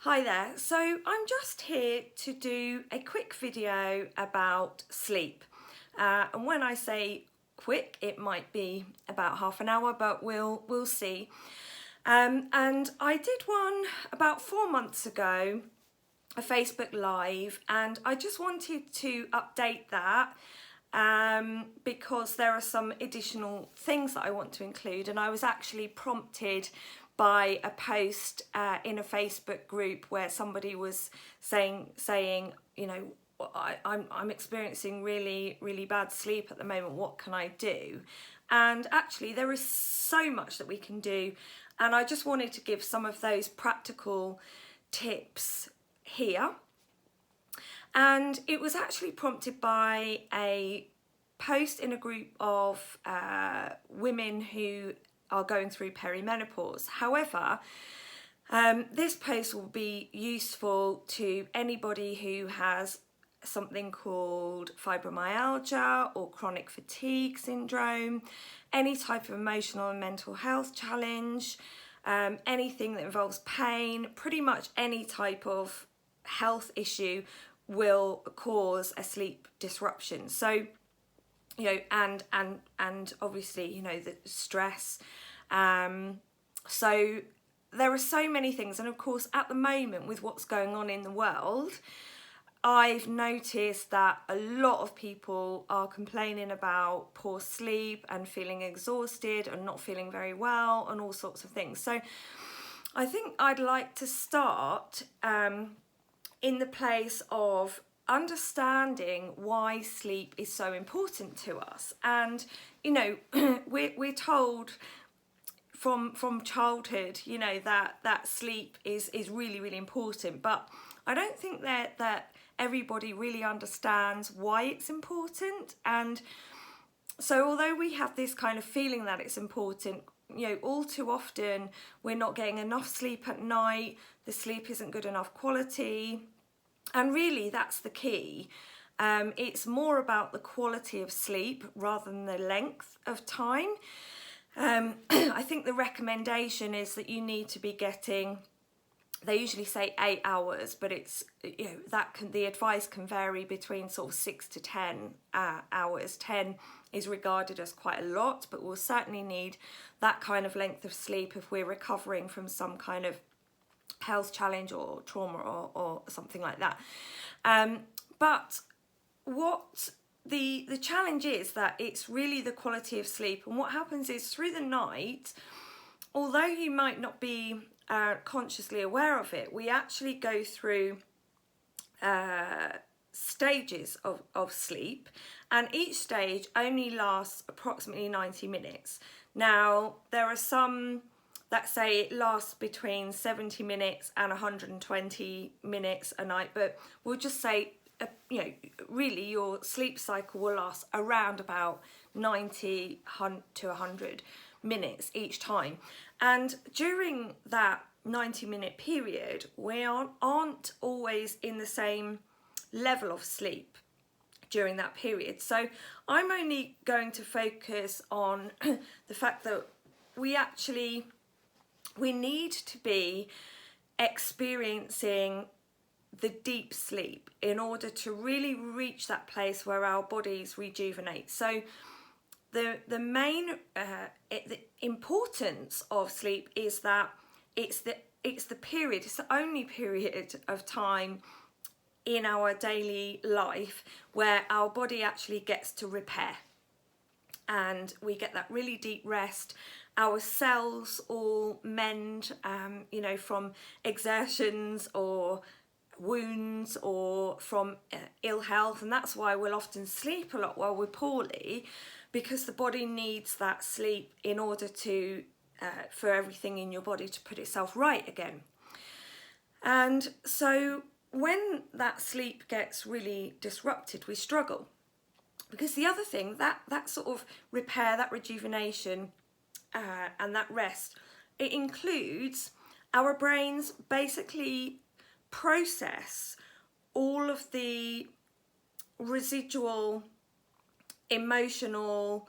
Hi there, so I'm just here to do a quick video about sleep. And when I say quick, it might be about half an hour, but we'll see. And I did one about 4 months ago, a Facebook Live, and I just wanted to update that because there are some additional things that I want to include, and I was actually prompted by a post in a Facebook group where somebody was saying, you know, I'm experiencing really bad sleep at the moment. What can I do? And actually, there is so much that we can do, and I just wanted to give some of those practical tips here. And it was actually prompted by a post in a group of women who are going through perimenopause. However, this post will be useful to anybody who has something called fibromyalgia or chronic fatigue syndrome, any type of emotional and mental health challenge, anything that involves pain, pretty much any type of health issue will cause a sleep disruption. So, you know, and obviously, you know, the stress. So there are so many things, and of course at the moment with what's going on in the world, I've noticed that a lot of people are complaining about poor sleep and feeling exhausted and not feeling very well and all sorts of things. So I think I'd like to start in the place of understanding why sleep is so important to us. And you know, we're told from childhood, you know, that sleep is really important, but I don't think that everybody really understands why it's important. And so although we have this kind of feeling that it's important, you know, all too often we're not getting enough sleep at night, the sleep isn't good enough quality. And really, that's the key. It's more about the quality of sleep rather than the length of time. I think the recommendation is that you need to be getting, they usually say 8 hours, but it's, you know, the advice can vary between sort of 6 to 10 hours. 10 is regarded as quite a lot, but we'll certainly need that kind of length of sleep if we're recovering from some kind of health challenge or trauma or something like that. But what the challenge is that it's really the quality of sleep. And what happens is through the night, although you might not be consciously aware of it, we actually go through stages of sleep, and each stage only lasts approximately 90 minutes. Now, there are some that say it lasts between 70 minutes and 120 minutes a night, but we'll just say, you know, really your sleep cycle will last around about 90 to 100 minutes each time. And during that 90-minute period, we aren't always in the same level of sleep during that period. So I'm only going to focus on the fact that we need to be experiencing the deep sleep in order to really reach that place where our bodies rejuvenate. So the main the importance of sleep is that it's the period, it's the only period of time in our daily life where our body actually gets to repair, and we get that really deep rest. Our cells all mend, you know, from exertions or wounds or from ill health, and that's why we'll often sleep a lot while we're poorly, because the body needs that sleep in order to for everything in your body to put itself right again. And so when that sleep gets really disrupted, we struggle, because the other thing, that sort of repair, that rejuvenation and that rest, it includes our brains basically process all of the residual emotional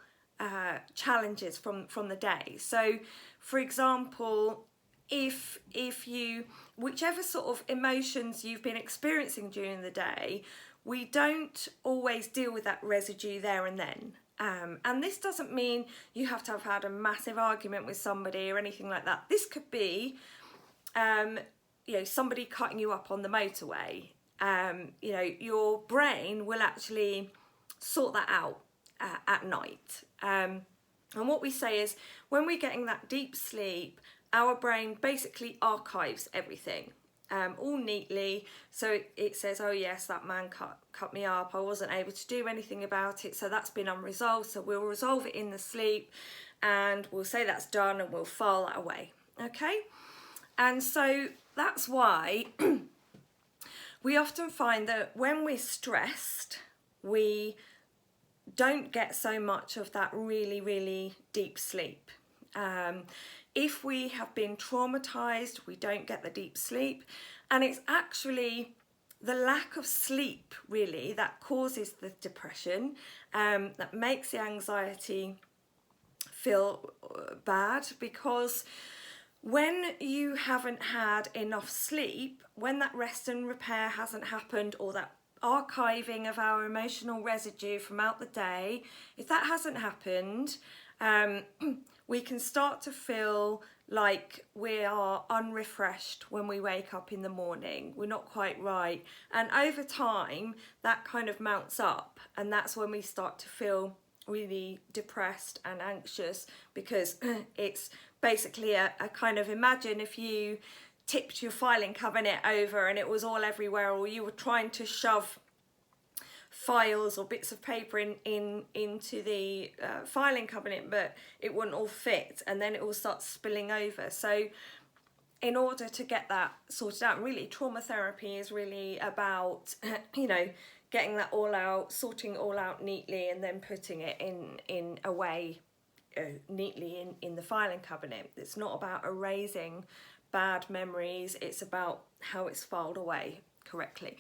challenges from the day. So for example, if you, whichever sort of emotions you've been experiencing during the day, we don't always deal with that residue there and then. And this doesn't mean you have to have had a massive argument with somebody or anything like that. This could be, you know, somebody cutting you up on the motorway. You know, your brain will actually sort that out at night. And what we say is, when we're getting that deep sleep, our brain basically archives everything all neatly. So it says, oh yes, that man cut me up, I wasn't able to do anything about it, so that's been unresolved, so we'll resolve it in the sleep and we'll say that's done and we'll file that away. Okay, and so that's why we often find that when we're stressed, we don't get so much of that really deep sleep. If we have been traumatized, we don't get the deep sleep, and it's actually the lack of sleep really that causes the depression, that makes the anxiety feel bad, because when you haven't had enough sleep, when that rest and repair hasn't happened, or that archiving of our emotional residue from out the day, if that hasn't happened, we can start to feel like we are unrefreshed when we wake up in the morning. We're not quite right. And over time, that kind of mounts up. And that's when we start to feel really depressed and anxious, because it's basically a kind of, imagine if you tipped your filing cabinet over and it was all everywhere, or you were trying to shove files or bits of paper into the filing cabinet, but it wouldn't all fit, and then it will start spilling over. So in order to get that sorted out, really trauma therapy is really about you know, getting that all out, sorting it all out neatly, and then putting it in a way neatly in the filing cabinet. It's not about erasing bad memories, it's about how it's filed away correctly,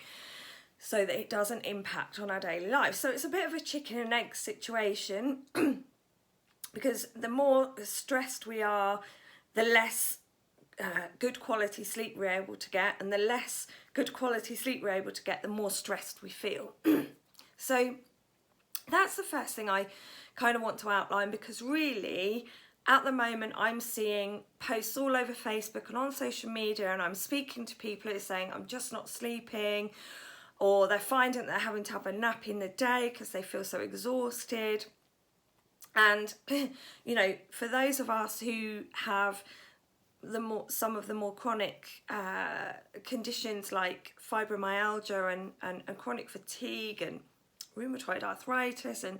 so that it doesn't impact on our daily life. So it's a bit of a chicken and egg situation, because the more stressed we are, the less good quality sleep we're able to get, and the less good quality sleep we're able to get, the more stressed we feel. So that's the first thing I kind of want to outline, because really at the moment I'm seeing posts all over Facebook and on social media, and I'm speaking to people who are saying, I'm just not sleeping, or they're finding they're having to have a nap in the day because they feel so exhausted. And you know, for those of us who have some of the more chronic conditions like fibromyalgia and chronic fatigue and rheumatoid arthritis and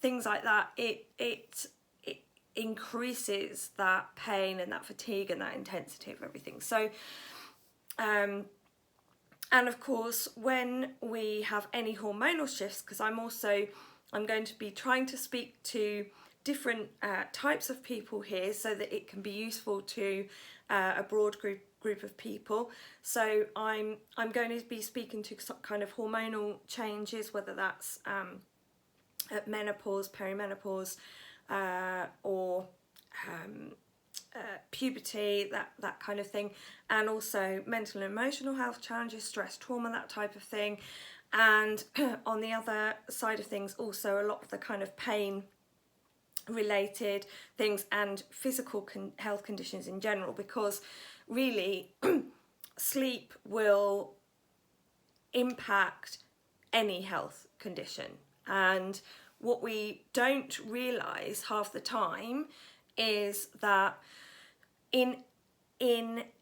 things like that, it increases that pain and that fatigue and that intensity of everything. So and of course, when we have any hormonal shifts, because I'm going to be trying to speak to different types of people here, so that it can be useful to a broad group of people. So I'm going to be speaking to some kind of hormonal changes, whether that's at menopause, perimenopause, or puberty, that kind of thing, and also mental and emotional health challenges, stress, trauma, that type of thing. And on the other side of things, also a lot of the kind of pain related things and physical health conditions in general, because really sleep will impact any health condition. And what we don't realise half the time is that in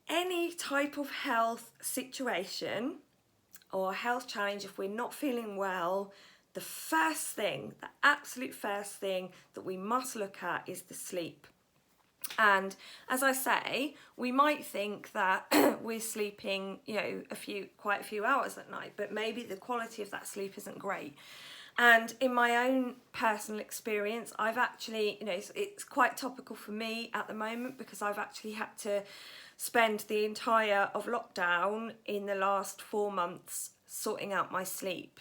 any type of health situation or health challenge, if we're not feeling well, the absolute first thing that we must look at is the sleep. And as I say, we might think that we're sleeping, you know, quite a few hours at night, but maybe the quality of that sleep isn't great. And in my own personal experience, I've actually, you know, it's quite topical for me at the moment, because I've actually had to spend the entire of lockdown in the last 4 months sorting out my sleep,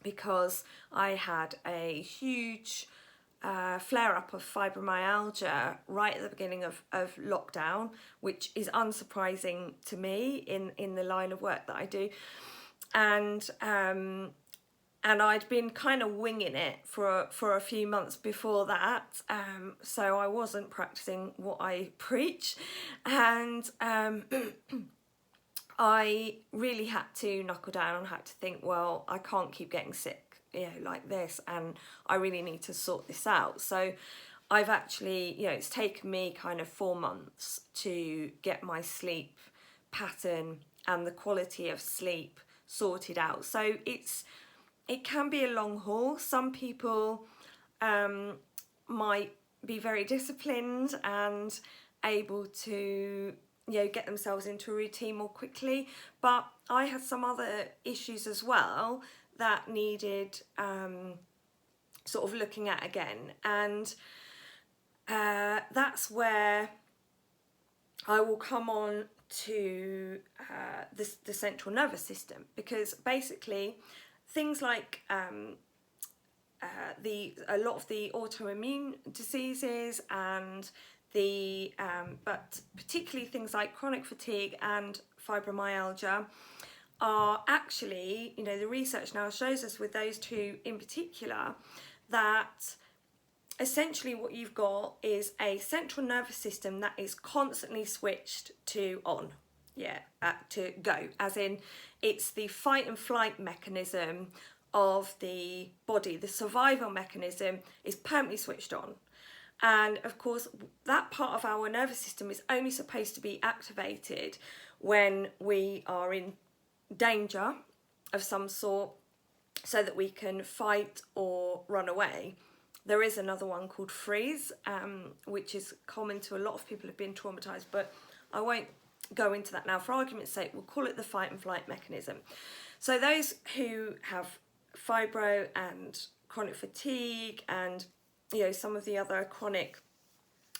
because I had a huge flare-up of fibromyalgia right at the beginning of lockdown, which is unsurprising to me in the line of work that I do. And I'd been kind of winging it for a few months before that, so I wasn't practicing what I preach, and I really had to knuckle down and had to think, well, I can't keep getting sick, like this, and I really need to sort this out. So I've actually, it's taken me kind of 4 months to get my sleep pattern and the quality of sleep sorted out. So it can be a long haul. Some people might be very disciplined and able to get themselves into a routine more quickly, but I had some other issues as well that needed sort of looking at again, and that's where I will come on to the central nervous system, because basically things like a lot of the autoimmune diseases and but particularly things like chronic fatigue and fibromyalgia are actually, the research now shows us with those two in particular that essentially what you've got is a central nervous system that is constantly switched to on, to go, as in it's the fight and flight mechanism of the body. The survival mechanism is permanently switched on. And of course, that part of our nervous system is only supposed to be activated when we are in danger of some sort, so that we can fight or run away. There is another one called freeze, which is common to a lot of people who've been traumatized, but I won't go into that now. For argument's sake, we'll call it the fight and flight mechanism. So those who have fibro and chronic fatigue and some of the other chronic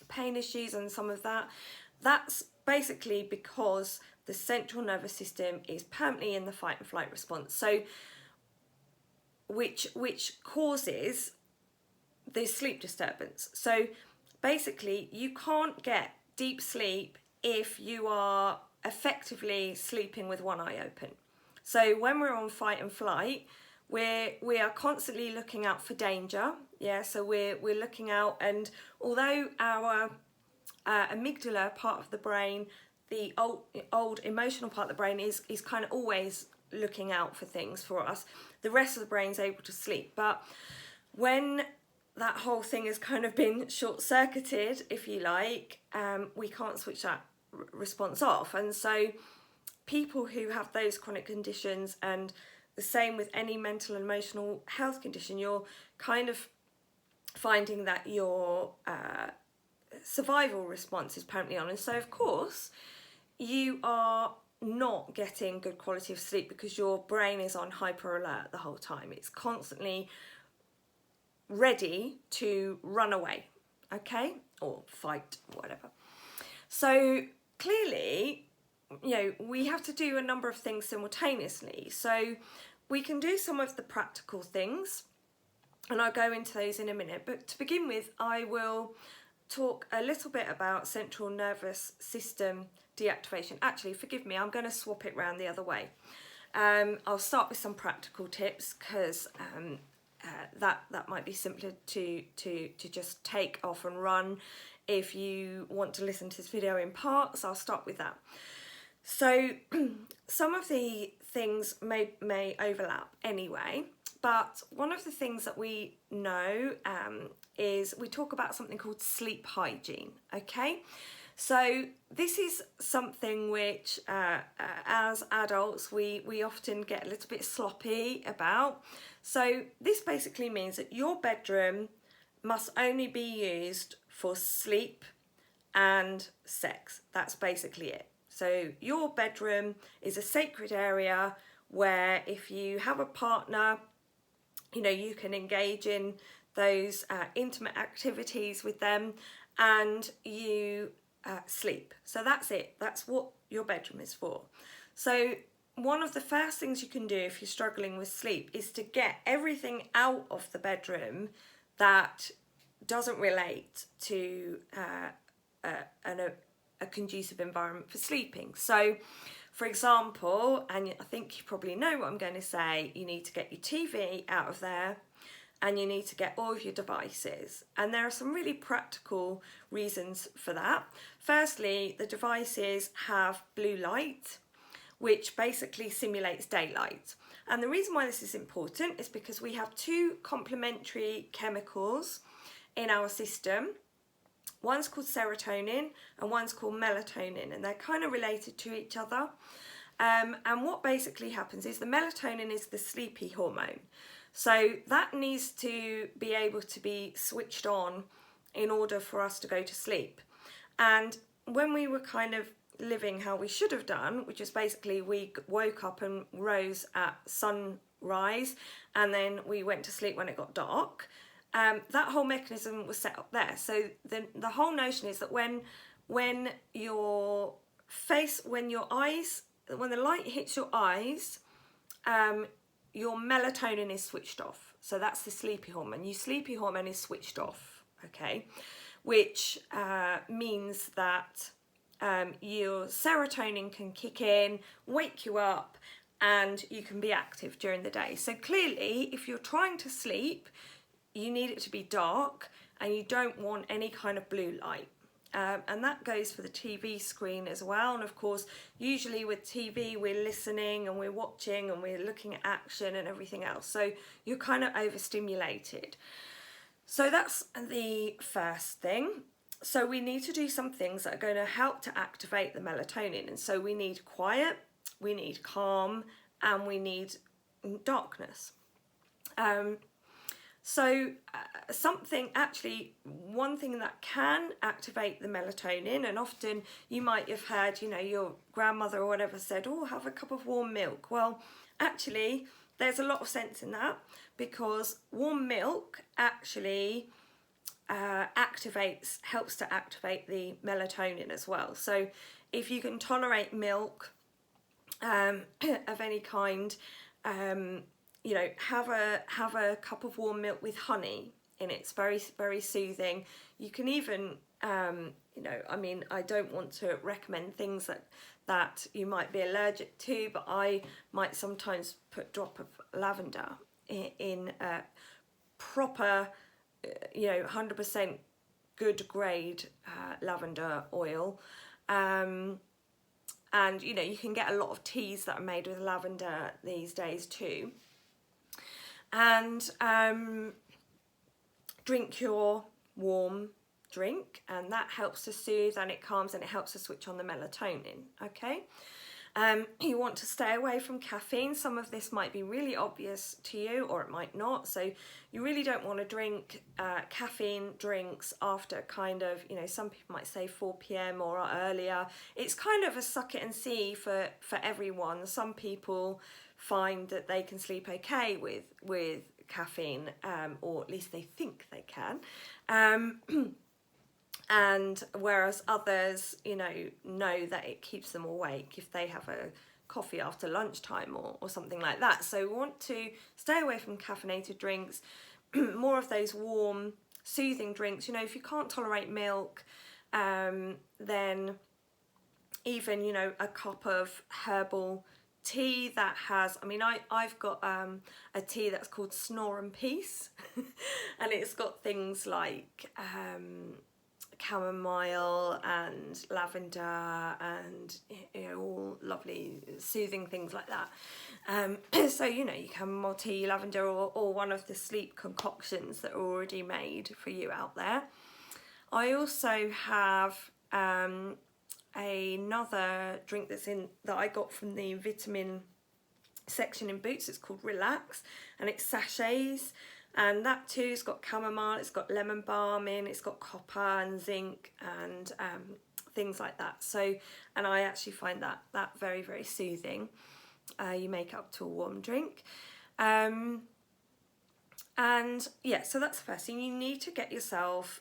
pain issues and some of that's basically because the central nervous system is permanently in the fight and flight response. So which causes the sleep disturbance. So basically you can't get deep sleep if you are effectively sleeping with one eye open. So when we're on fight and flight, we are constantly looking out for danger, so we're looking out, and although our amygdala part of the brain, the old emotional part of the brain is kind of always looking out for things for us, the rest of the brain's able to sleep. But when that whole thing has kind of been short-circuited, if you like, we can't switch that response off. And so people who have those chronic conditions, and the same with any mental and emotional health condition, you're kind of finding that your survival response is permanently on. And so, of course, you are not getting good quality of sleep because your brain is on hyper alert the whole time. It's constantly ready to run away, okay, or fight, whatever. So clearly, we have to do a number of things simultaneously. So we can do some of the practical things, and I'll go into those in a minute. But to begin with, I will talk a little bit about central nervous system deactivation. Actually, forgive me, I'm going to swap it round the other way. I'll start with some practical tips, because that might be simpler to just take off and run. If you want to listen to this video in parts, I'll start with that. So some of the things may overlap anyway, but one of the things that we know is we talk about something called sleep hygiene, okay? So this is something which as adults we often get a little bit sloppy about. So this basically means that your bedroom must only be used for sleep and sex. That's basically it. So your bedroom is a sacred area where if you have a partner, you can engage in those intimate activities with them, and you sleep. So that's it. That's what your bedroom is for. So one of the first things you can do if you're struggling with sleep is to get everything out of the bedroom that doesn't relate to a conducive environment for sleeping. So, for example, and I think you probably know what I'm going to say, you need to get your TV out of there and you need to get all of your devices. And there are some really practical reasons for that. Firstly, the devices have blue light, which basically simulates daylight. And the reason why this is important is because we have two complementary chemicals in our system. One's called serotonin and one's called melatonin, and they're kind of related to each other. And what basically happens is the melatonin is the sleepy hormone. So that needs to be able to be switched on in order for us to go to sleep. And when we were kind of living how we should have done, which is basically we woke up and rose at sunrise and then we went to sleep when it got dark, that whole mechanism was set up there. So the whole notion is that when your face, when the light hits your eyes, your melatonin is switched off. So that's the sleepy hormone. Your sleepy hormone is switched off, okay? Which means that your serotonin can kick in, wake you up, and you can be active during the day. So clearly, if you're trying to sleep, you need it to be dark and you don't want any kind of blue light. And that goes for the TV screen as well. And of course, usually with TV, we're listening and we're watching and we're looking at action and everything else. So you're kind of overstimulated. So that's the first thing. So we need to do some things that are going to help to activate the melatonin. And so we need quiet, we need calm, and we need darkness. One thing that can activate the melatonin, and often you might have heard, your grandmother or whatever said, oh, have a cup of warm milk. Well, actually, there's a lot of sense in that, because warm milk actually helps to activate the melatonin as well. So if you can tolerate milk of any kind, have a cup of warm milk with honey in it. It's very, very soothing. You can even, I don't want to recommend things that you might be allergic to, but I might sometimes put a drop of lavender in a proper, 100% good grade lavender oil. And, you can get a lot of teas that are made with lavender these days too. And drink your warm drink, and that helps to soothe and it calms and it helps to switch on the melatonin, okay? You want to stay away from caffeine. Some of this might be really obvious to you or it might not. So you really don't want to drink caffeine drinks after kind of, some people might say 4 p.m. or earlier. It's kind of a suck it and see for everyone. Some people find that they can sleep okay with caffeine, or at least they think they can. And whereas others, know that it keeps them awake if they have a coffee after lunchtime or something like that. So we want to stay away from caffeinated drinks, more of those warm, soothing drinks. If you can't tolerate milk, then even, a cup of herbal tea that has, I've got a tea that's called Snore and Peace, and it's got things like chamomile and lavender and all lovely soothing things like that. So you chamomile tea, lavender, or one of the sleep concoctions that are already made for you out there. I also have another drink that I got from the vitamin section in Boots. It's called Relax, and it's sachets, and that too has got chamomile, it's got lemon balm in, it's got copper and zinc and things like that. So, and I actually find that very, very soothing. You make up to a warm drink. And yeah, so that's the first thing. You need to get yourself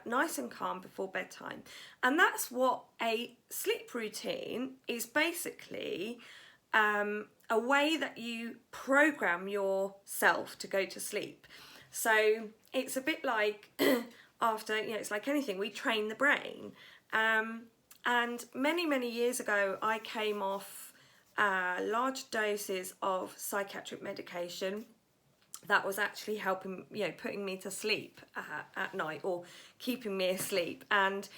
nice and calm before bedtime. And that's what a sleep routine is basically, a way that you program yourself to go to sleep. So it's a bit like after, it's like anything, we train the brain. And many years ago, I came off large doses of psychiatric medication that was actually helping, putting me to sleep at night, or keeping me asleep. And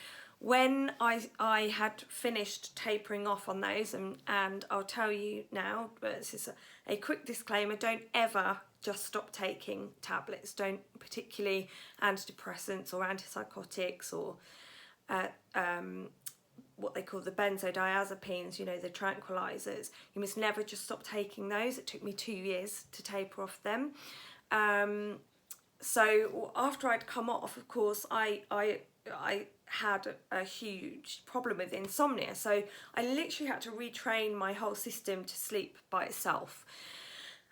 when I had finished tapering off on those, and I'll tell you now, but this is a quick disclaimer, don't ever just stop taking tablets, don't, particularly antidepressants or antipsychotics, or what they call the benzodiazepines, the tranquilizers. You must never just stop taking those. It took me 2 years to taper off them. So after I'd come off, of course, I had a huge problem with insomnia. So I literally had to retrain my whole system to sleep by itself.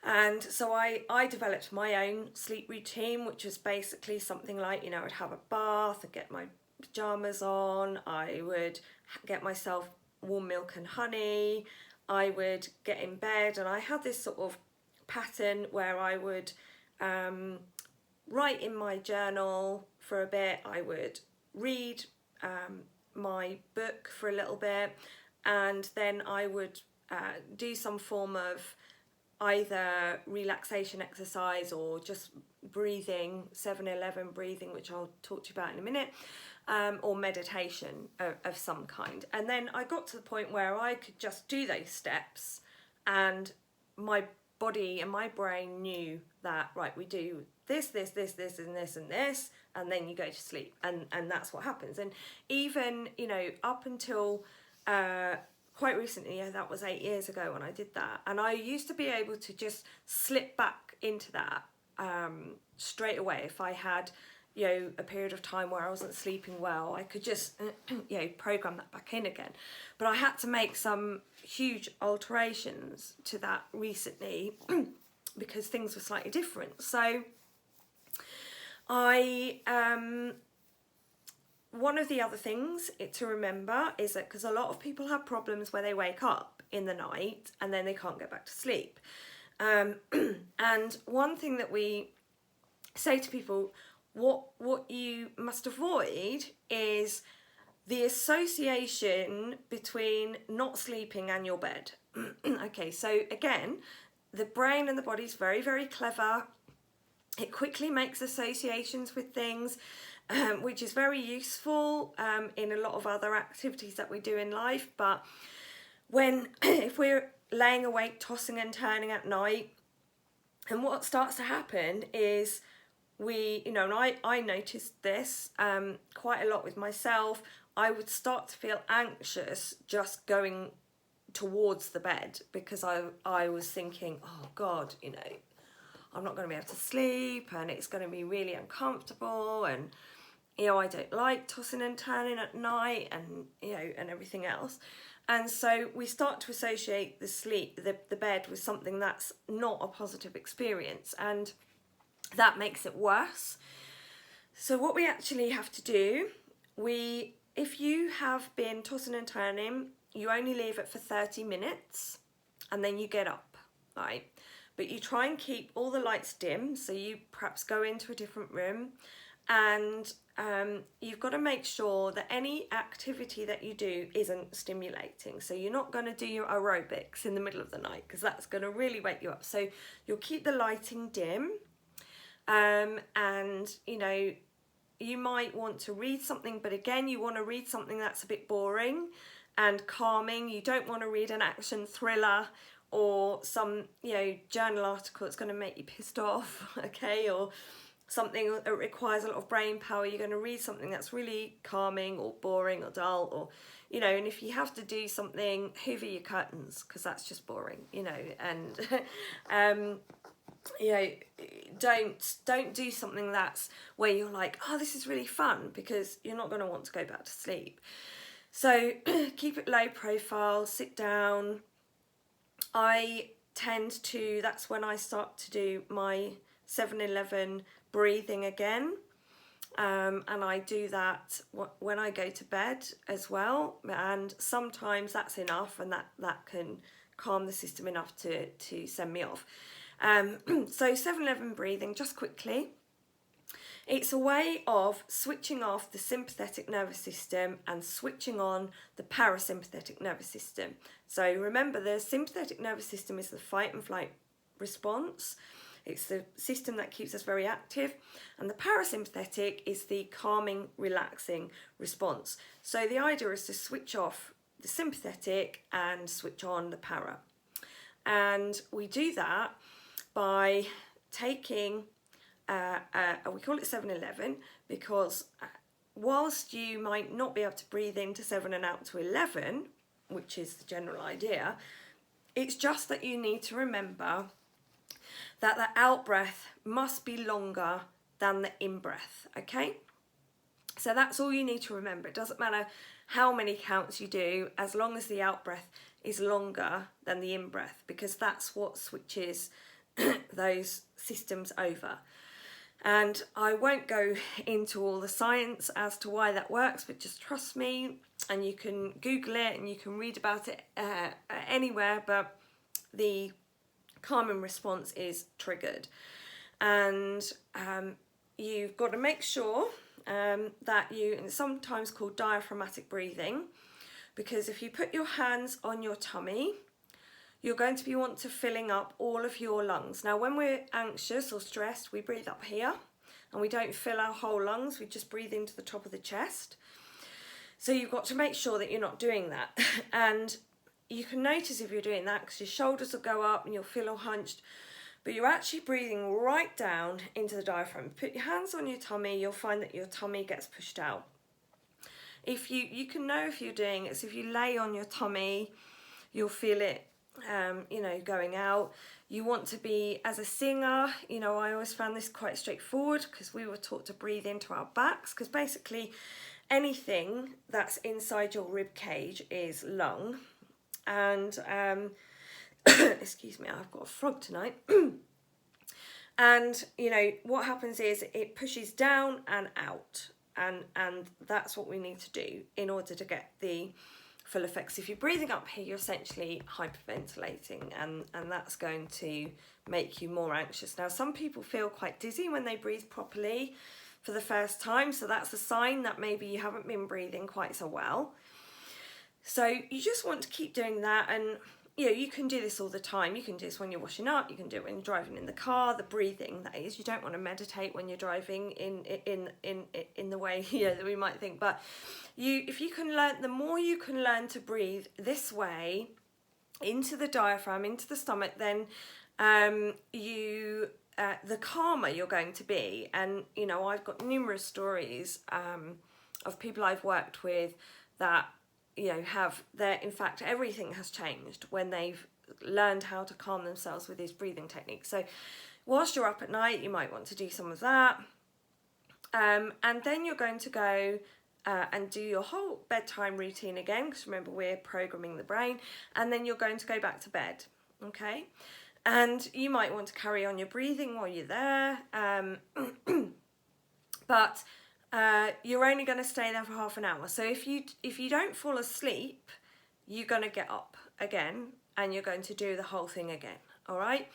And so I developed my own sleep routine, which was basically something like, I'd have a bath, I'd get my pajamas on, I would get myself warm milk and honey, I would get in bed, and I had this sort of pattern where I would write in my journal for a bit, I would read my book for a little bit, and then I would do some form of either relaxation exercise or just breathing, 7-11 breathing, which I'll talk to you about in a minute, or meditation of some kind. And then I got to the point where I could just do those steps, and my body and my brain knew that, right, we do this, and this, and then you go to sleep, and that's what happens. And even, up until quite recently, that was 8 years ago when I did that, and I used to be able to just slip back into that straight away. If I had, a period of time where I wasn't sleeping well, I could just, program that back in again. But I had to make some huge alterations to that recently because things were slightly different. So one of the other things to remember is that, because a lot of people have problems where they wake up in the night and then they can't go back to sleep. And one thing that we say to people, what you must avoid is the association between not sleeping and your bed. Okay, so again, the brain and the body is very, very clever. It quickly makes associations with things, which is very useful in a lot of other activities that we do in life. But if we're laying awake, tossing and turning at night, and what starts to happen is and I noticed this quite a lot with myself, I would start to feel anxious just going towards the bed, because I was thinking, oh God, I'm not going to be able to sleep, and it's going to be really uncomfortable, and I don't like tossing and turning at night, and and everything else. And so we start to associate the bed with something that's not a positive experience, and that makes it worse. So what we actually have to do, if you have been tossing and turning, you only leave it for 30 minutes and then you get up, right? But you try and keep all the lights dim, so you perhaps go into a different room, and you've got to make sure that any activity that you do isn't stimulating. So you're not going to do your aerobics in the middle of the night, because that's going to really wake you up. So you'll keep the lighting dim, and you might want to read something, but again, you want to read something that's a bit boring and calming. You don't want to read an action thriller or some journal article that's going to make you pissed off, okay, or something that requires a lot of brain power. You're going to read something that's really calming or boring or dull, or and if you have to do something, hoover your curtains, because that's just boring, and don't do something that's where you're like, oh, this is really fun, because you're not going to want to go back to sleep. So keep it low profile, sit down. That's when I start to do my 7-11 breathing again, and I do that when I go to bed as well, and sometimes that's enough, and that can calm the system enough to send me off. So 7-11 breathing, just quickly. It's a way of switching off the sympathetic nervous system and switching on the parasympathetic nervous system. So remember, the sympathetic nervous system is the fight and flight response. It's the system that keeps us very active, and the parasympathetic is the calming, relaxing response. So the idea is to switch off the sympathetic and switch on the para. And we do that by taking, we call it 7-11 because whilst you might not be able to breathe into 7 and out to 11, which is the general idea, it's just that you need to remember that the out breath must be longer than the in breath, okay? So that's all you need to remember. It doesn't matter how many counts you do, as long as the out breath is longer than the in breath, because that's what switches those systems over. And I won't go into all the science as to why that works, but just trust me, and you can Google it and you can read about it anywhere, but the calming response is triggered. And you've got to make sure that and it's sometimes called diaphragmatic breathing, because if you put your hands on your tummy, you're going to be want to filling up all of your lungs. Now, when we're anxious or stressed, we breathe up here and we don't fill our whole lungs, we just breathe into the top of the chest. So you've got to make sure that you're not doing that. And you can notice if you're doing that, because your shoulders will go up and you'll feel all hunched, but you're actually breathing right down into the diaphragm. Put your hands on your tummy, you'll find that your tummy gets pushed out. If you can know if you're doing it, so if you lay on your tummy, you'll feel it, going out. You want to be, as a singer, I always found this quite straightforward, because we were taught to breathe into our backs, because basically anything that's inside your rib cage is lung. And excuse me, I've got a frog tonight. And what happens is it pushes down and out, and that's what we need to do in order to get the full effects. If you're breathing up here, you're essentially hyperventilating, and that's going to make you more anxious. Now, some people feel quite dizzy when they breathe properly for the first time, so that's a sign that maybe you haven't been breathing quite so well. So you just want to keep doing that, and you can do this all the time. You can do this when you're washing up, you can do it when you're driving in the car, the breathing, that is. You don't want to meditate when you're driving in the way that we might think, but if you can learn, the more you can learn to breathe this way into the diaphragm, into the stomach, then the calmer you're going to be. And I've got numerous stories of people I've worked with that in fact everything has changed when they've learned how to calm themselves with these breathing techniques. So whilst you're up at night, you might want to do some of that, and then you're going to go and do your whole bedtime routine again, because remember, we're programming the brain, and then you're going to go back to bed, okay? And you might want to carry on your breathing while you're there, but you're only going to stay there for half an hour. So if you don't fall asleep, you're going to get up again and you're going to do the whole thing again, all right?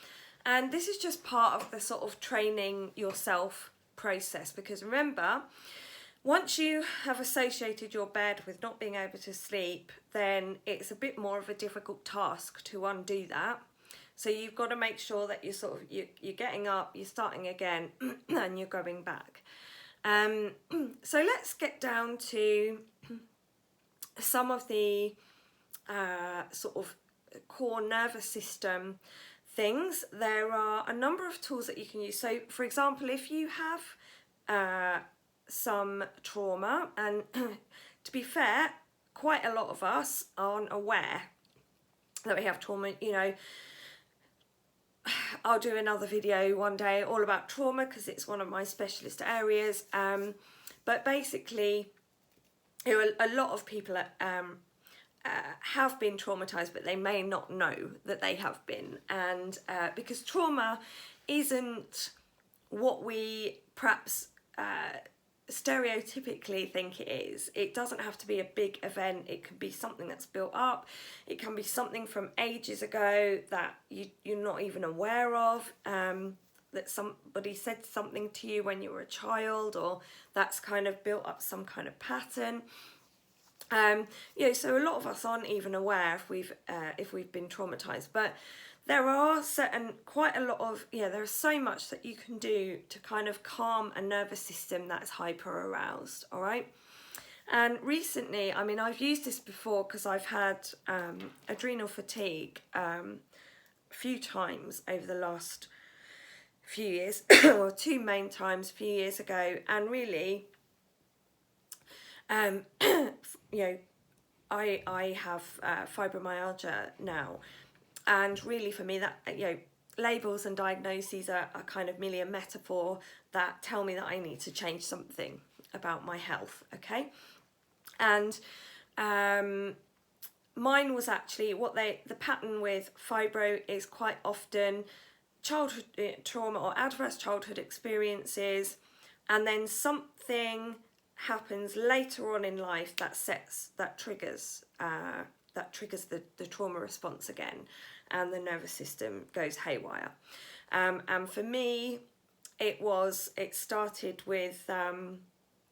And this is just part of the sort of training yourself process, because remember, once you have associated your bed with not being able to sleep, then it's a bit more of a difficult task to undo that. So you've got to make sure that you're getting up, you're starting again, and you're going back. So let's get down to some of the sort of core nervous system things. There are a number of tools that you can use. So, for example, if you have some trauma, and to be fair, quite a lot of us aren't aware that we have trauma. I'll do another video one day all about trauma, because it's one of my specialist areas. But basically, a lot of people have been traumatized, but they may not know that they have been. And because trauma isn't what we perhaps stereotypically think it is. It doesn't have to be a big event. It could be something that's built up. It can be something from ages ago that you're not even aware of. that somebody said something to you when you were a child, or that's kind of built up some kind of pattern. So a lot of us aren't even aware if we've been traumatized, but there are quite a lot of, there's so much that you can do to kind of calm a nervous system that's hyper aroused, all right? And recently, I mean, I've used this before because I've had adrenal fatigue a few times over the last few years, or two main times a few years ago, and really, I have fibromyalgia now, and really for me that, labels and diagnoses are kind of merely a metaphor that tell me that I need to change something about my health, okay? And mine was actually the pattern with fibro is quite often childhood trauma or adverse childhood experiences, and then something happens later on in life that triggers the trauma response again, and the nervous system goes haywire. And for me, it started with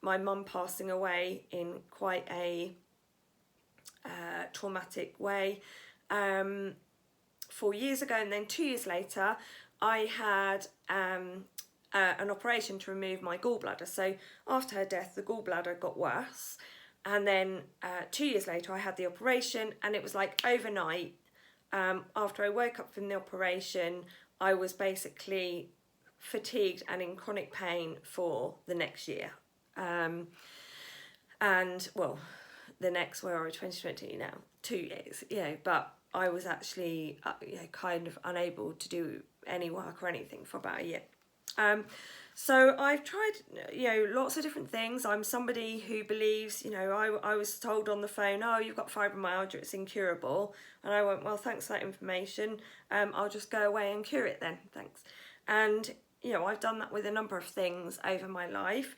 my mum passing away in quite a traumatic way 4 years ago, and then 2 years later I had an operation to remove my gallbladder. So after her death, the gallbladder got worse, and then 2 years later I had the operation, and it was like overnight. After I woke up from the operation, I was basically fatigued and in chronic pain for the next year. And well, the next, where are we, 2020 now, 2 years, but I was actually kind of unable to do any work or anything for about a year. So I've tried, lots of different things. I'm somebody who believes, I was told on the phone, oh, you've got fibromyalgia, it's incurable. And I went, well, thanks for that information. I'll just go away and cure it then, thanks. And, I've done that with a number of things over my life.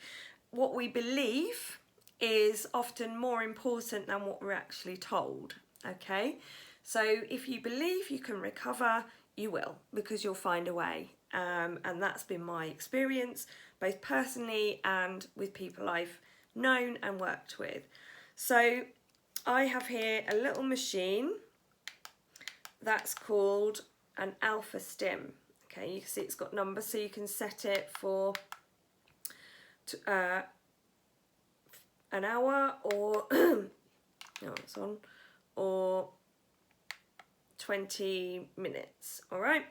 What we believe is often more important than what we're actually told, okay? So if you believe you can recover, you will, because you'll find a way. And that's been my experience, both personally and with people I've known and worked with. So I have here a little machine that's called an alpha stim. Okay, you can see it's got numbers, so you can set it for an hour, or no, it's on, or 20 minutes, all right?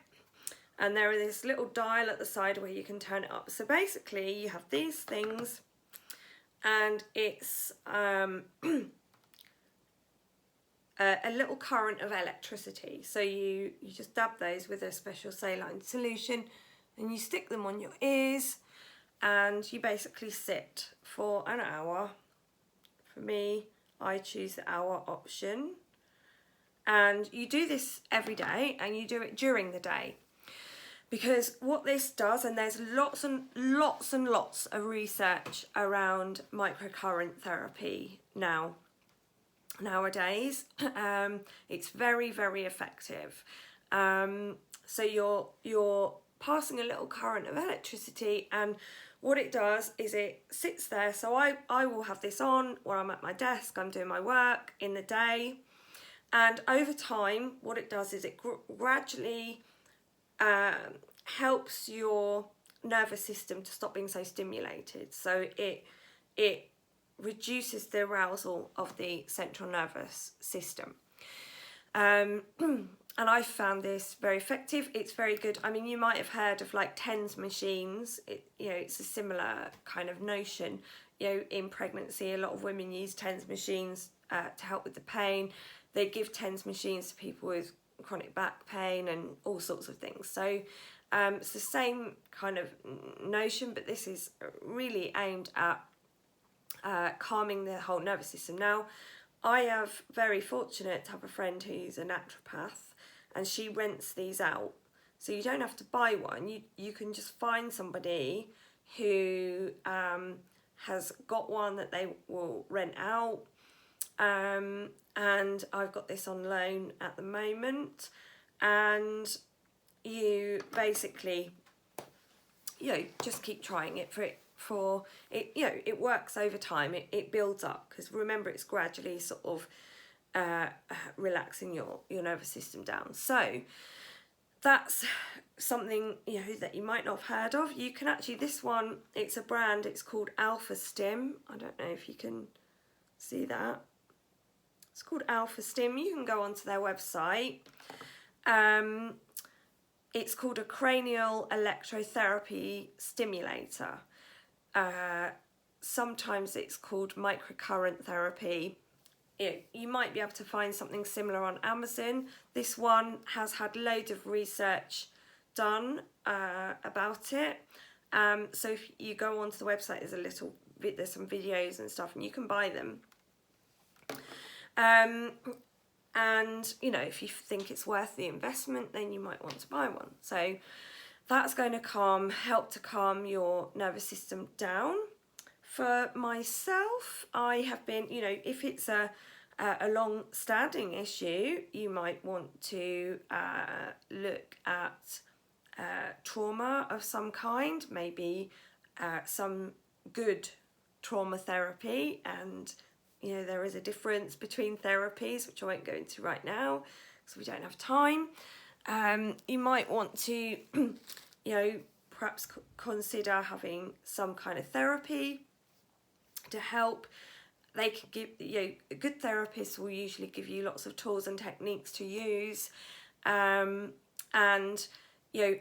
And there is this little dial at the side where you can turn it up. So basically you have these things, and it's a little current of electricity. So you just dab those with a special saline solution, and you stick them on your ears, and you basically sit for an hour. For me, I choose the hour option. And you do this every day, and you do it during the day. Because what this does, and there's lots and lots and lots of research around microcurrent therapy nowadays, it's very, very effective. So you're passing a little current of electricity, and what it does is it sits there. So I will have this on when I'm at my desk, I'm doing my work in the day, and over time what it does is it gradually helps your nervous system to stop being so stimulated. So it reduces the arousal of the central nervous system. And I found this very effective. It's very good. I mean, you might have heard of like TENS machines. It's a similar kind of notion. In pregnancy, a lot of women use TENS machines to help with the pain. They give TENS machines to people with chronic back pain and all sorts of things. So it's the same kind of notion, but this is really aimed at calming the whole nervous system. Now, I am very fortunate to have a friend who's a naturopath, and she rents these out. So you don't have to buy one. You can just find somebody who has got one that they will rent out. And I've got this on loan at the moment, and you basically just keep trying it for it. It works over time. It builds up, because remember, it's gradually sort of relaxing your nervous system down. So that's something that you might not have heard of. You can actually, this one, it's a brand, it's called Alpha Stim. I don't know if you can see that. It's called Alpha Stim. You can go onto their website. It's called a cranial electrotherapy stimulator. Sometimes it's called microcurrent therapy. You might be able to find something similar on Amazon. This one has had loads of research done about it. So if you go onto the website, there's some videos and stuff, and you can buy them. And if you think it's worth the investment, then you might want to buy one. So that's going to help to calm your nervous system down. For myself, I have been, if it's a long-standing issue, you might want to look at trauma of some kind, maybe some good trauma therapy. And there is a difference between therapies, which I won't go into right now because we don't have time. You might want to perhaps consider having some kind of therapy to help. They can give good therapists will usually give you lots of tools and techniques to use, and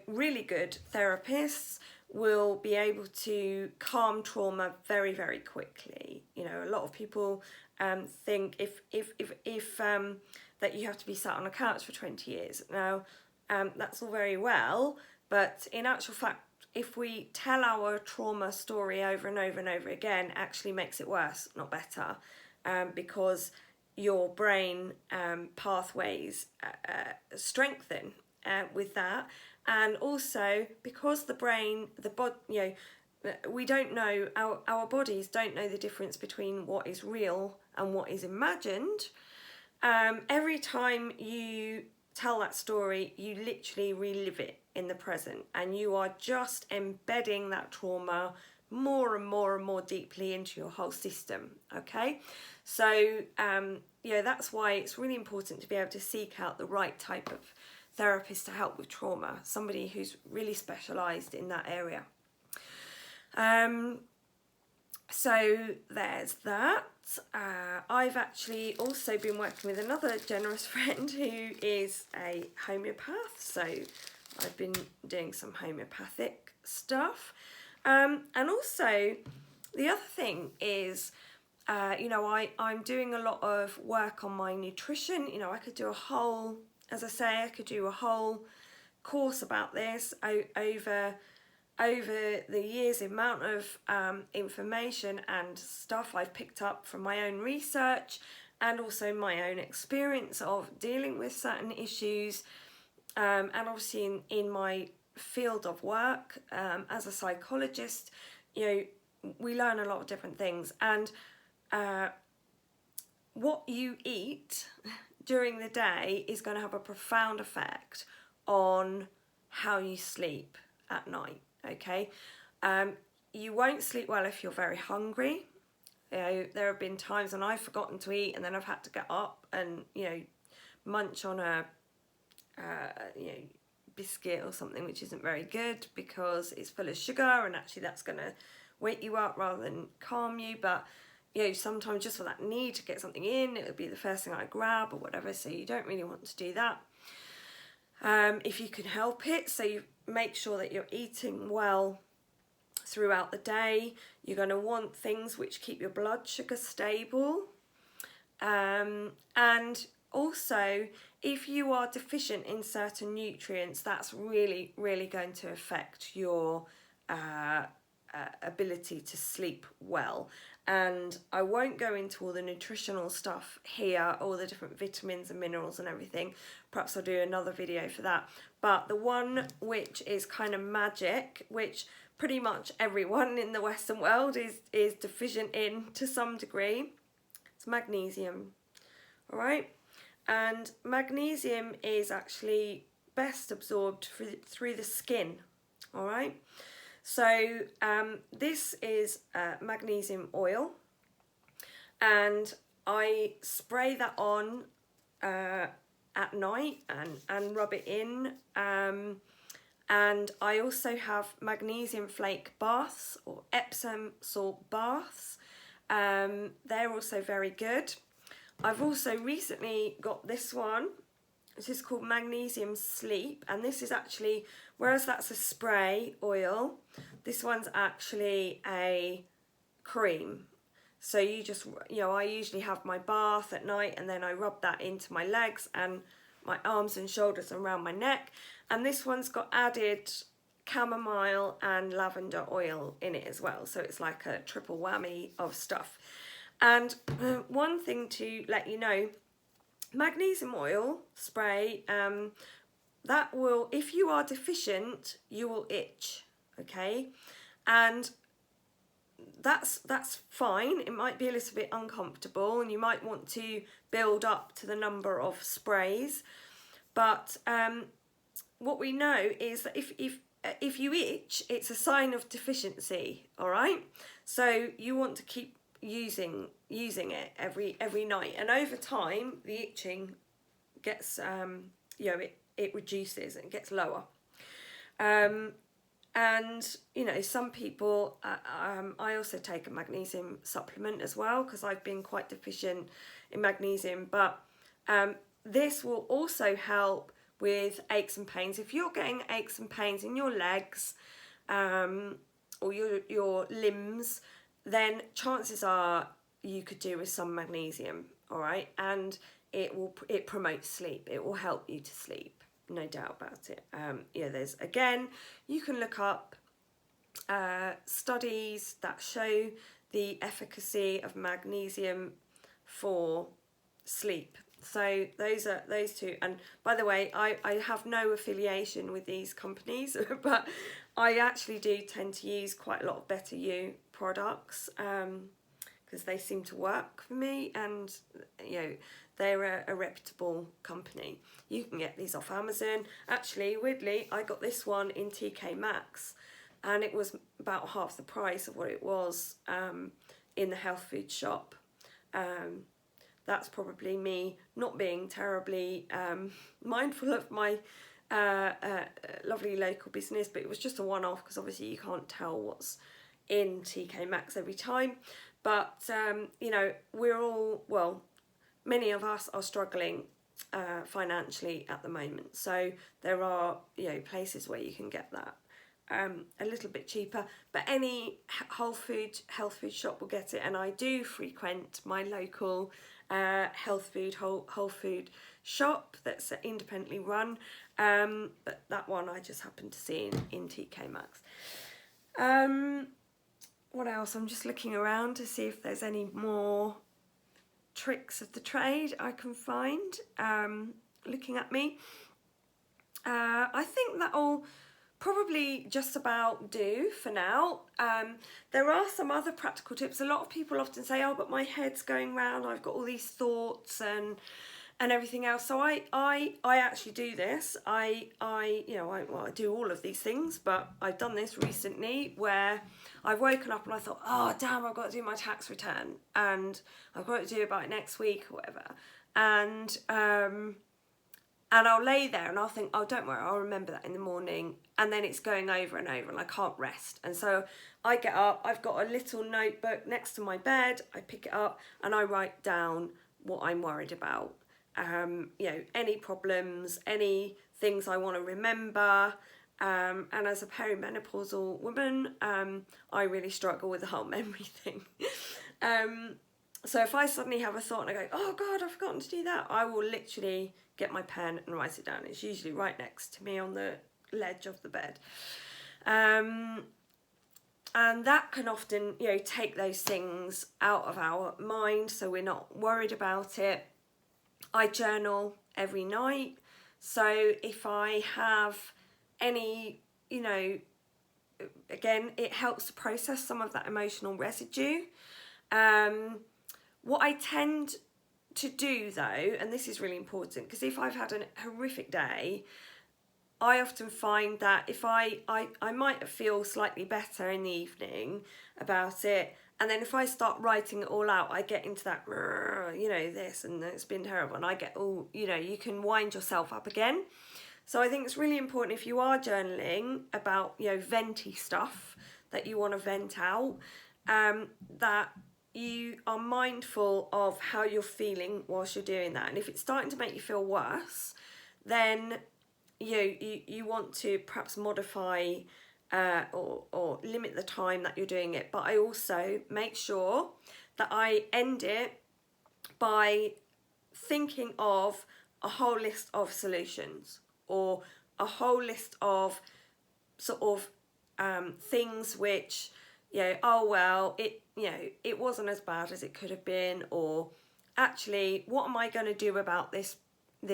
really good therapists will be able to calm trauma very, very quickly. A lot of people think if that you have to be sat on a couch for 20 years. Now, that's all very well, but in actual fact, if we tell our trauma story over and over and over again, it actually makes it worse, not better, because your brain pathways strengthen with that. And also because the brain, we don't know, our bodies don't know the difference between what is real and what is imagined. Every time you tell that story, you literally relive it in the present, and you are just embedding that trauma more and more and more deeply into your whole system. Okay, so that's why it's really important to be able to seek out the right type of therapist to help with trauma, somebody who's really specialised in that area. So there's that. I've actually also been working with another generous friend who is a homeopath, so I've been doing some homeopathic stuff. And also the other thing is, I'm doing a lot of work on my nutrition. I could do a whole course about this over the years. The amount of information and stuff I've picked up from my own research and also my own experience of dealing with certain issues, and obviously in my field of work as a psychologist, we learn a lot of different things, and what you eat during the day is going to have a profound effect on how you sleep at night. Okay, you won't sleep well if you're very hungry. There have been times when I've forgotten to eat, and then I've had to get up and munch on a biscuit or something, which isn't very good because it's full of sugar, and actually that's going to wake you up rather than calm you. But sometimes just for that need to get something in, it would be the first thing I grab or whatever. So you don't really want to do that if you can help it. So you make sure that you're eating well throughout the day. You're going to want things which keep your blood sugar stable, and also if you are deficient in certain nutrients, that's really, really going to affect your ability to sleep well. And I won't go into all the nutritional stuff here, all the different vitamins and minerals and everything. Perhaps I'll do another video for that. But the one which is kind of magic, which pretty much everyone in the Western world is deficient in to some degree, it's magnesium. All right, and magnesium is actually best absorbed through the skin. All right, So this is magnesium oil, and I spray that on at night and rub it in. And I also have magnesium flake baths or Epsom salt baths. They're also very good. I've also recently got this one. This is called Magnesium Sleep, and this is actually, whereas that's a spray oil, this one's actually a cream. So you just, I usually have my bath at night and then I rub that into my legs and my arms and shoulders and around my neck. And this one's got added chamomile and lavender oil in it as well. So it's like a triple whammy of stuff. And one thing to let you know, magnesium oil spray, that will, if you are deficient, you will itch, okay? And that's fine. It might be a little bit uncomfortable and you might want to build up to the number of sprays. But what we know is that if you itch, it's a sign of deficiency, all right? So you want to keep using it every night, and over time the itching gets it reduces and gets lower. And some people I also take a magnesium supplement as well because I've been quite deficient in magnesium, but this will also help with aches and pains. If you're getting aches and pains in your legs or your limbs, then chances are you could do with some magnesium, all right? And it promotes sleep. It will help you to sleep, no doubt about it. There's, again, you can look up studies that show the efficacy of magnesium for sleep. So those are those two. And by the way, I have no affiliation with these companies, but I actually do tend to use quite a lot of Better You products because they seem to work for me, and they're a reputable company. You can get these off Amazon. Actually, weirdly, I got this one in TK Maxx, and it was about half the price of what it was in the health food shop. That's probably me not being terribly mindful of my lovely local business, but it was just a one-off because obviously you can't tell what's in TK Maxx every time. But we're all, well, many of us are struggling financially at the moment, so there are places where you can get that a little bit cheaper, but any health food shop will get it. And I do frequent my local whole food shop that's independently run, but that one I just happened to see in TK Maxx. What else? I'm just looking around to see if there's any more tricks of the trade I can find looking at me. I think that'll probably just about do for now. There are some other practical tips. A lot of people often say, oh, but my head's going round, I've got all these thoughts and everything else. So I actually do this. I do all of these things, but I've done this recently where I've woken up and I thought, oh damn, I've got to do my tax return and I've got to do it by next week or whatever. And I'll lay there and I'll think, oh, don't worry, I'll remember that in the morning. And then it's going over and over and I can't rest. And so I get up, I've got a little notebook next to my bed, I pick it up and I write down what I'm worried about. Any problems, any things I want to remember. And as a perimenopausal woman, I really struggle with the whole memory thing. So if I suddenly have a thought and I go, oh God, I've forgotten to do that, I will literally get my pen and write it down. It's usually right next to me on the ledge of the bed. And that can often, take those things out of our mind so we're not worried about it. I journal every night. So if I have any, again, it helps to process some of that emotional residue. What I tend to do though, and this is really important, because if I've had a horrific day, I often find that if I might feel slightly better in the evening about it, and then if I start writing it all out, I get into that, this and it's been terrible, and I get all, you can wind yourself up again. So I think it's really important if you are journaling about, venty stuff that you want to vent out, that you are mindful of how you're feeling whilst you're doing that. And if it's starting to make you feel worse, then you want to perhaps modify or limit the time that you're doing it. But I also make sure that I end it by thinking of a whole list of solutions, or a whole list of sort of things which, it wasn't as bad as it could have been, or actually, what am I going to do about this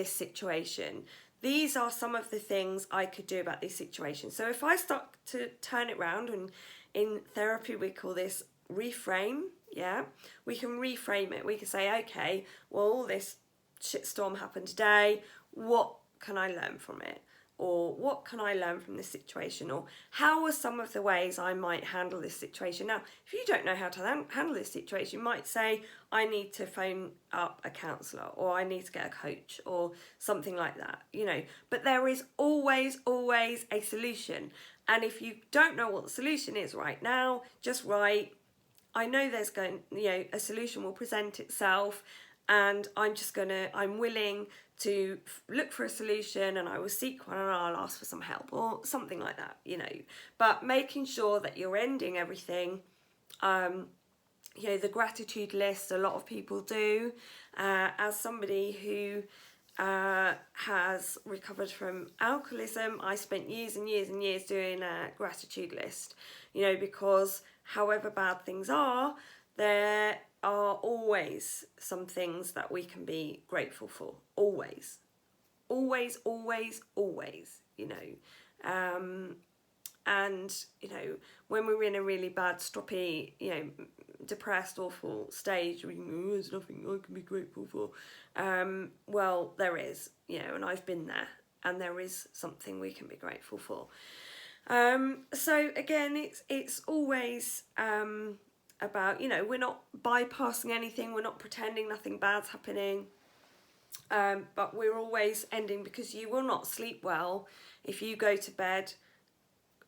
situation? These are some of the things I could do about this situation. So if I start to turn it around, and in therapy we call this reframe, we can reframe it. We can say, okay, well, all this shitstorm happened today. What can I learn from it? Or what can I learn from this situation? Or how are some of the ways I might handle this situation? Now, if you don't know how to handle this situation, you might say, I need to phone up a counsellor, or I need to get a coach, or something like that, But there is always a solution. And if you don't know what the solution is right now, just write, I know there's a solution will present itself, and I'm willing to look for a solution, and I will seek one, and I'll ask for some help, or something like that, But making sure that you're ending everything, the gratitude list, a lot of people do. As somebody who has recovered from alcoholism, I spent years and years and years doing a gratitude list, because however bad things are, there are always some things that we can be grateful for. Always, and when we're in a really bad, stroppy, depressed, awful stage, there's nothing I can be grateful for. Well, there is, and I've been there, and there is something we can be grateful for. So again, it's always about, we're not bypassing anything, we're not pretending nothing bad's happening, but we're always ending, because you will not sleep well if you go to bed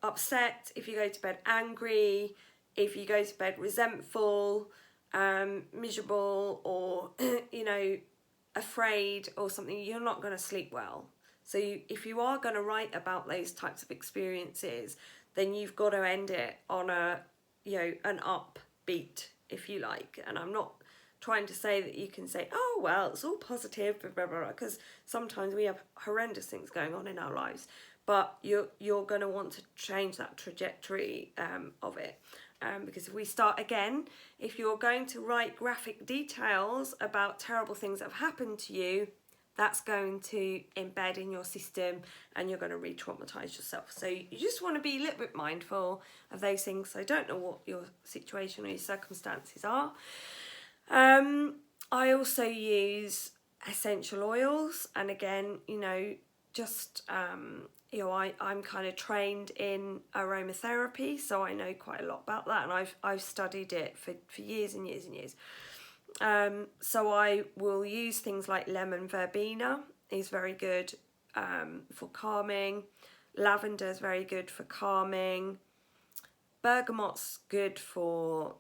upset, if you go to bed angry, if you go to bed resentful, miserable, or afraid or something. You're not going to sleep well. So if you are going to write about those types of experiences, then you've got to end it on an upbeat, if you like. And I'm not trying to say that you can say, oh, well, it's all positive, blah, blah, blah, because sometimes we have horrendous things going on in our lives. But you're going to want to change that trajectory of it. Because if we start again, if you're going to write graphic details about terrible things that have happened to you, that's going to embed in your system, and you're going to re-traumatize yourself. So you just want to be a little bit mindful of those things. So I don't know what your situation or your circumstances are. I also use essential oils, and again, I'm kind of trained in aromatherapy, so I know quite a lot about that, and I've studied it for years and years and years. So I will use things like lemon verbena is very good for calming. Lavender is very good for calming. Bergamot's good for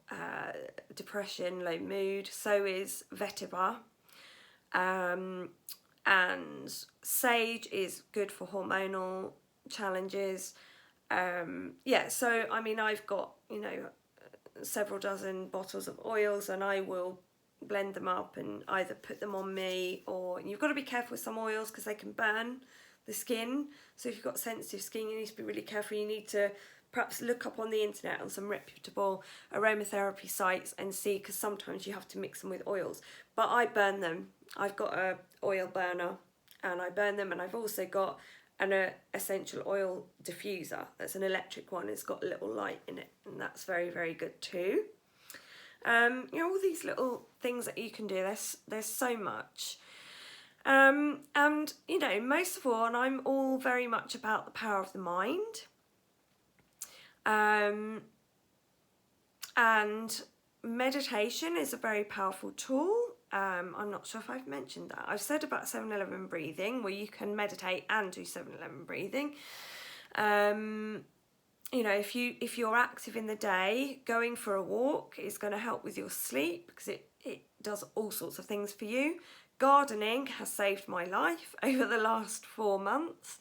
depression, low mood. So is vetiver. And sage is good for hormonal challenges. So I mean, I've got several dozen bottles of oils, and I will blend them up and either put them on me, or you've got to be careful with some oils because they can burn the skin. So if you've got sensitive skin, you need to be really careful. You need to perhaps look up on the internet on some reputable aromatherapy sites and see, because sometimes you have to mix them with oils. But I burn them. I've got a oil burner, and I burn them, and I've also got an essential oil diffuser. That's an electric one. It's got a little light in it, and that's very, very good too. All these little things that you can do. There's so much. And, you know, most of all, and I'm all very much about the power of the mind. And meditation is a very powerful tool. I'm not sure if I've mentioned that. I've said about 7-11 breathing, where you can meditate and do 7-11 breathing. You know, if you're active in the day, going for a walk is going to help with your sleep, because it does all sorts of things for you. Gardening has saved my life over the last 4 months.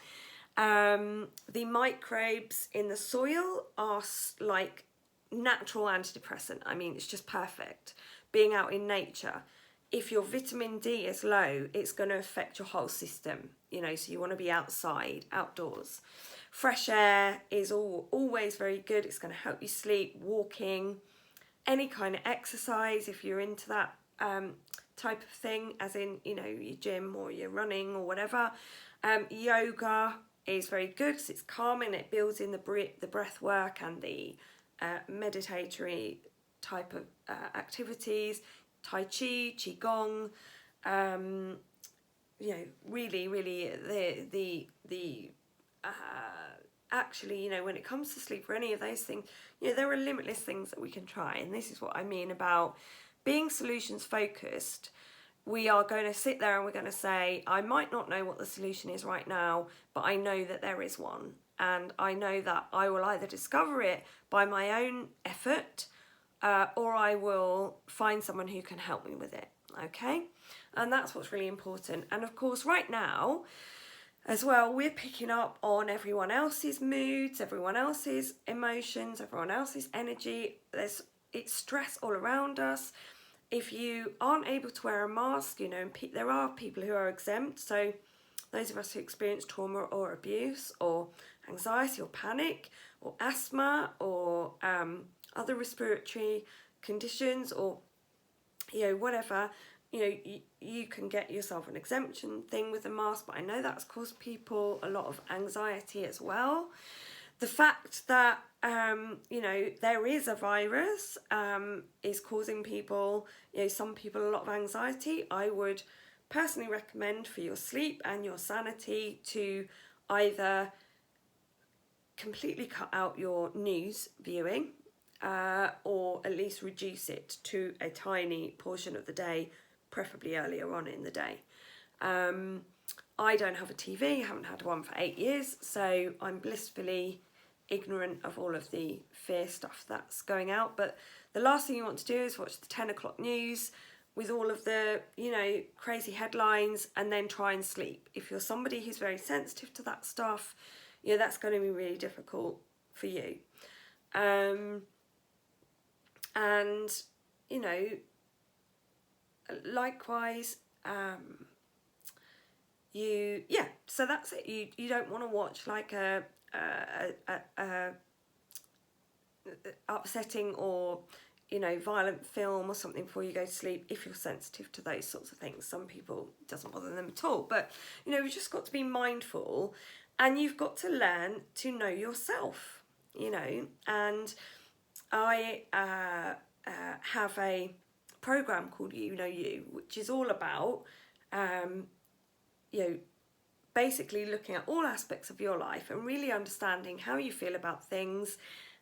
The microbes in the soil are like natural antidepressant. I mean, it's just perfect. Being out in nature. If your vitamin D is low, it's going to affect your whole system, you know, so you want to be outside, outdoors. Fresh air is always very good. It's going to help you sleep. Walking, any kind of exercise, if you're into that type of thing, as in, you know, your gym or your running or whatever. Yoga is very good because it's calming. It builds in the breath work and the meditatory type of activities. Tai Chi, Qigong, you know, really the actually, you know, when it comes to sleep or any of those things, you know, there are limitless things that we can try. And this is what I mean about being solutions focused. We are going to sit there and we're going to say, I might not know what the solution is right now, but I know that there is one. And I know that I will either discover it by my own effort, or I will find someone who can help me with it, okay? And that's what's really important. And of course, right now, as well, we're picking up on everyone else's moods, everyone else's emotions, everyone else's energy. It's stress all around us. If you aren't able to wear a mask, you know, and there are people who are exempt. So those of us who experience trauma or abuse or anxiety or panic or asthma or other respiratory conditions, or, you know, whatever, you know, you can get yourself an exemption thing with a mask, but I know that's caused people a lot of anxiety as well. The fact that, you know, there is a virus is causing people, you know, some people a lot of anxiety. I would personally recommend for your sleep and your sanity to either completely cut out your news viewing, or at least reduce it to a tiny portion of the day, preferably earlier on in the day. I don't have a TV, haven't had one for 8 years, so I'm blissfully ignorant of all of the fear stuff that's going out. But the last thing you want to do is watch the 10 o'clock news with all of the, you know, crazy headlines and then try and sleep. If you're somebody who's very sensitive to that stuff, you know, that's going to be really difficult for you. And, you know, likewise, so that's it. You don't want to watch like a upsetting or, you know, violent film or something before you go to sleep if you're sensitive to those sorts of things. Some people, it doesn't bother them at all, but, you know, we've just got to be mindful, and you've got to learn to know yourself, you know. And I have a program called You Know You, which is all about, you know, basically looking at all aspects of your life and really understanding how you feel about things,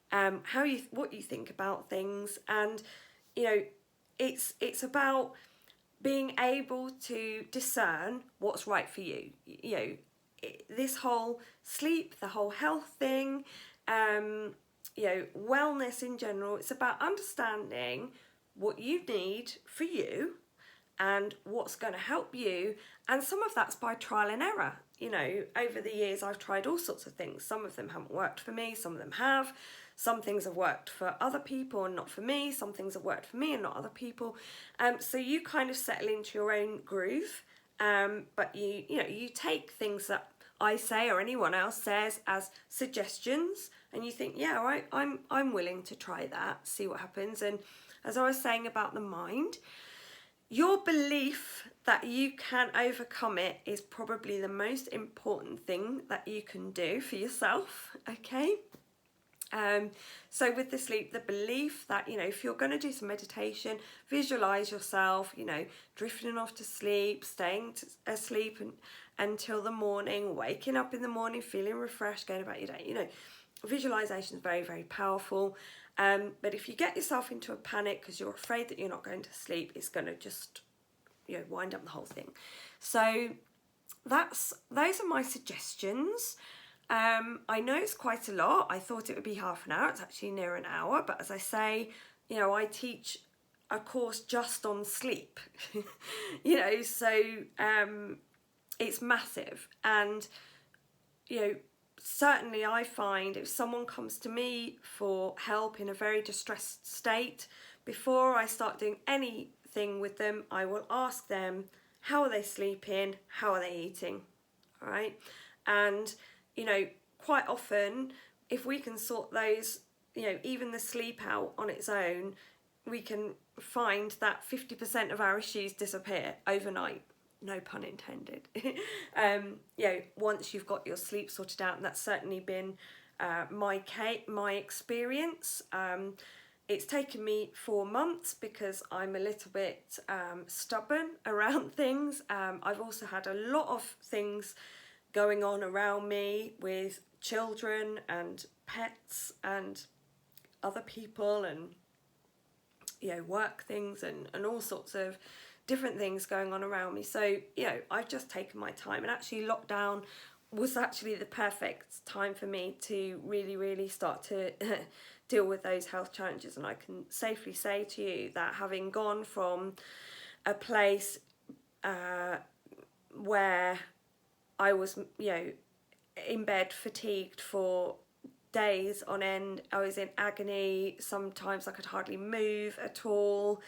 what you think about things. And, you know, it's about being able to discern what's right for you. You know, this whole sleep, the whole health thing, you know, wellness in general, it's about understanding what you need for you and what's going to help you. And some of that's by trial and error. You know, over the years I've tried all sorts of things. Some of them haven't worked for me, some of them have. Some things have worked for other people and not for me. Some things have worked for me and not other people. So you kind of settle into your own groove. But you take things that I say or anyone else says as suggestions, and you think, yeah, all right, I'm willing to try that, see what happens. And as I was saying about the mind, your belief that you can overcome it is probably the most important thing that you can do for yourself, okay? So with the sleep, the belief that, you know, if you're going to do some meditation, visualize yourself, you know, drifting off to sleep, staying asleep until the morning, waking up in the morning, feeling refreshed, going about your day. You know, visualization is very, very powerful. But if you get yourself into a panic because you're afraid that you're not going to sleep, it's going to just, you know, wind up the whole thing. So those are my suggestions. I know it's quite a lot. I thought it would be half an hour. It's actually near an hour. But as I say, you know, I teach a course just on sleep, you know, so it's massive. And, you know, certainly I find if someone comes to me for help in a very distressed state, before I start doing anything with them, I will ask them, how are they sleeping? How are they eating? All right. And, you know, quite often, if we can sort those, you know, even the sleep out on its own, we can find that 50% of our issues disappear overnight. No pun intended. You know, once you've got your sleep sorted out, and that's certainly been my experience. It's taken me 4 months because I'm a little bit stubborn around things. I've also had a lot of things going on around me with children and pets and other people and, you know, work things and all sorts of different things going on around me. So, you know, I've just taken my time, and actually lockdown was actually the perfect time for me to really, really start to deal with those health challenges. And I can safely say to you that having gone from a place where I was, you know, in bed fatigued for days on end, I was in agony, sometimes I could hardly move at all.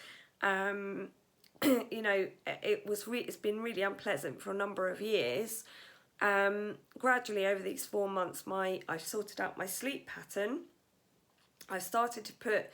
You know, it's been really unpleasant for a number of years. Gradually over these 4 months, I've sorted out my sleep pattern. I've started to put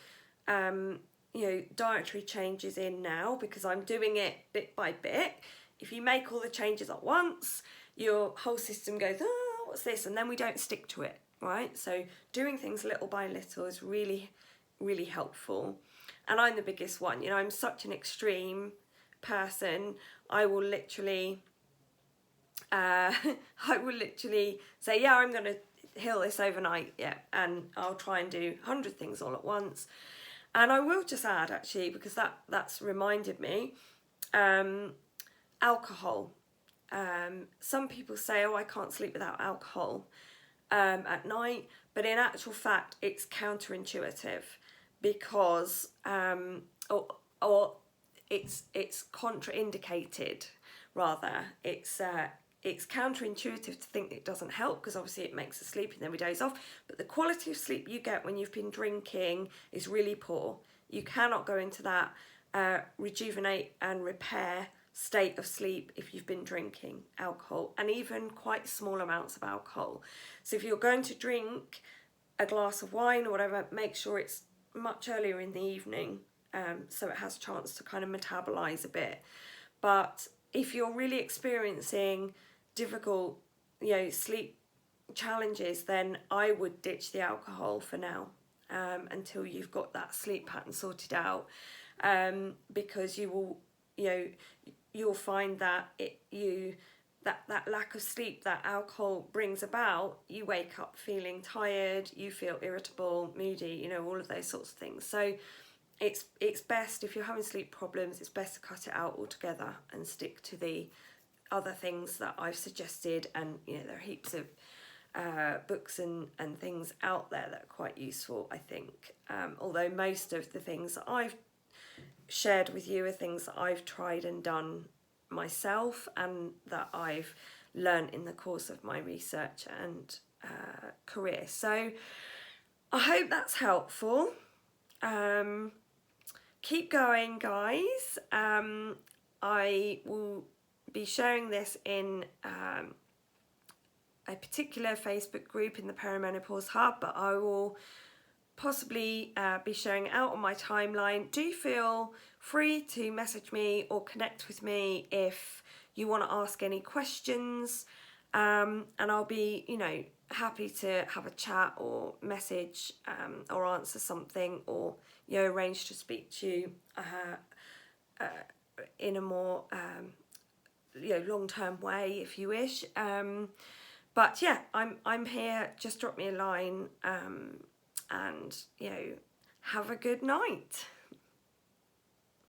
you know, dietary changes in now, because I'm doing it bit by bit. If you make all the changes at once, your whole system goes, oh, what's this? And then we don't stick to it, right? So doing things little by little is really, really helpful. And I'm the biggest one. You know, I'm such an extreme person. I will literally say, yeah, I'm going to heal this overnight, yeah, and I'll try and do 100 things all at once. And I will just add, actually, because that's reminded me, alcohol. Some people say, oh, I can't sleep without alcohol at night, but in actual fact, it's counterintuitive, because or it's contraindicated, rather. It's counterintuitive to think it doesn't help, because obviously it makes us sleepy and then we doze off. But the quality of sleep you get when you've been drinking is really poor. You cannot go into that rejuvenate and repair state of sleep if you've been drinking alcohol, and even quite small amounts of alcohol. So if you're going to drink a glass of wine or whatever, make sure it's much earlier in the evening, so it has a chance to kind of metabolize a bit. But if you're really experiencing difficult, you know, sleep challenges, then I would ditch the alcohol for now, until you've got that sleep pattern sorted out, because you will, you know, you'll find that that lack of sleep that alcohol brings about, you wake up feeling tired, you feel irritable, moody, you know, all of those sorts of things. So it's best, if you're having sleep problems, it's best to cut it out altogether and stick to the other things that I've suggested. And, you know, there are heaps of books and things out there that are quite useful, I think. Although most of the things that I've shared with you are things that I've tried and done myself, and that I've learned in the course of my research and career. So I hope that's helpful. Keep going, guys. I will be sharing this in a particular Facebook group in the Perimenopause Hub, but I will possibly be sharing it out on my timeline. Do feel free to message me or connect with me if you want to ask any questions, and I'll be, you know, happy to have a chat or message or answer something, or arrange to speak to you in a more long-term way if you wish. But yeah, I'm here. Just drop me a line, and have a good night.